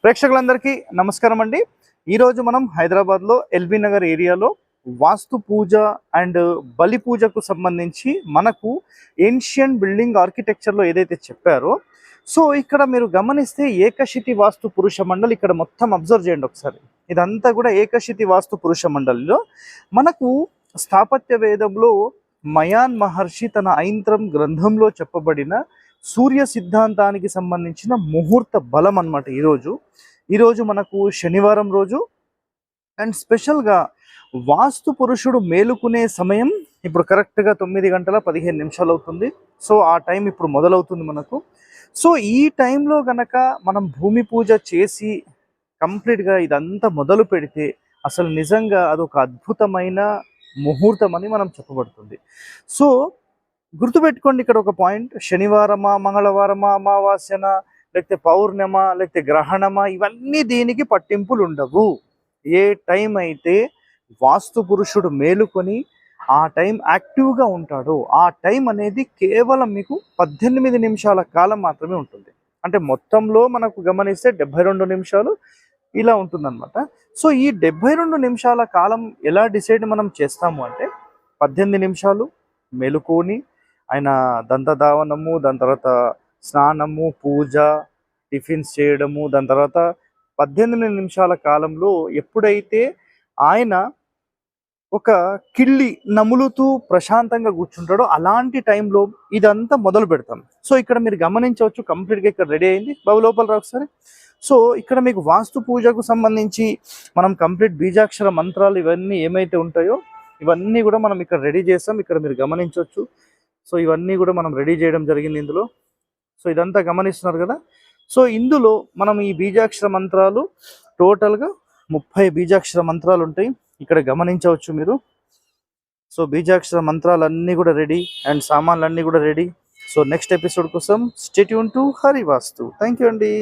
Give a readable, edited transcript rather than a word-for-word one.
ప్రేక్షకులందరికీ నమస్కారం అండి. ఈరోజు మనం హైదరాబాద్లో ఎల్బీ నగర్ ఏరియాలో వాస్తు పూజ అండ్ బలి పూజకు సంబంధించి మనకు ఏన్షియన్ బిల్డింగ్ ఆర్కిటెక్చర్లో ఏదైతే చెప్పారో, సో ఇక్కడ మీరు గమనిస్తే ఏకశితి వాస్తు పురుష మండలి ఇక్కడ మొత్తం అబ్జర్వ్ చేయండి ఒకసారి. ఇదంతా కూడా ఏకశితి వాస్తు పురుష మండలిలో మనకు స్థాపత్య వేదంలో మయాన్ మహర్షి తన ఐంత్రం గ్రంథంలో చెప్పబడిన సూర్య సిద్ధాంతానికి సంబంధించిన ముహూర్త బలం అన్నమాట. ఈరోజు మనకు శనివారం రోజు అండ్ స్పెషల్గా వాస్తు పురుషుడు మేలుకునే సమయం ఇప్పుడు కరెక్ట్గా 9:15 అవుతుంది. సో ఆ టైం ఇప్పుడు మొదలవుతుంది మనకు. సో ఈ టైంలో గనక మనం భూమి పూజ చేసి కంప్లీట్గా ఇదంతా మొదలు పెడితే అసలు నిజంగా అదొక అద్భుతమైన ముహూర్తం అని మనం చెప్పబడుతుంది. సో గుర్తుపెట్టుకోండి, ఇక్కడ ఒక పాయింట్, శనివారమా, మంగళవారమా, అమావాస్యన, లేకపోతే పౌర్ణమ, లేకపోతే గ్రహణమా, ఇవన్నీ దీనికి పట్టింపులు ఉండవు. ఏ టైం అయితే వాస్తు పురుషుడు మేలుకొని ఆ టైం యాక్టివ్గా ఉంటాడో ఆ టైం అనేది కేవలం మీకు 18 నిమిషాల కాలం మాత్రమే ఉంటుంది. అంటే మొత్తంలో మనకు గమనిస్తే 72 నిమిషాలు ఇలా ఉంటుందన్నమాట. సో ఈ 72 నిమిషాల కాలం ఎలా డిసైడ్ మనం చేస్తాము అంటే 18 నిమిషాలు మేలుకొని ఆయన దంతధావనము, దాని తర్వాత స్నానము, పూజ, టిఫిన్స్ చేయడము, దాని తర్వాత 18 నిమిషాల కాలంలో ఎప్పుడైతే ఆయన ఒక కిళ్ళి నములుతూ ప్రశాంతంగా కూర్చుంటాడో అలాంటి టైంలో ఇదంతా మొదలు పెడతాం. సో ఇక్కడ మీరు గమనించవచ్చు, కంప్లీట్గా ఇక్కడ రెడీ అయింది. బాబు లోపల రా ఒకసారి. సో ఇక్కడ మీకు వాస్తు పూజకు సంబంధించి మనం కంప్లీట్ బీజాక్షర మంత్రాలు ఇవన్నీ ఏమైతే ఉంటాయో ఇవన్నీ కూడా మనం ఇక్కడ రెడీ చేస్తాం. ఇక్కడ మీరు గమనించవచ్చు. సో ఇవన్నీ కూడా మనం రెడీ చేయడం జరిగింది ఇందులో. సో ఇదంతా గమనిస్తున్నారు కదా. సో ఇందులో మనం ఈ బీజాక్షర మంత్రాలు టోటల్గా 30 బీజాక్షర మంత్రాలు ఉంటాయి. ఇక్కడ గమనించవచ్చు మీరు. సో బీజాక్షర మంత్రాలు అన్నీ కూడా రెడీ అండ్ సామాన్లు అన్నీ కూడా రెడీ. సో నెక్స్ట్ ఎపిసోడ్ కోసం stay tune to Hari vastu. Thank you అండి.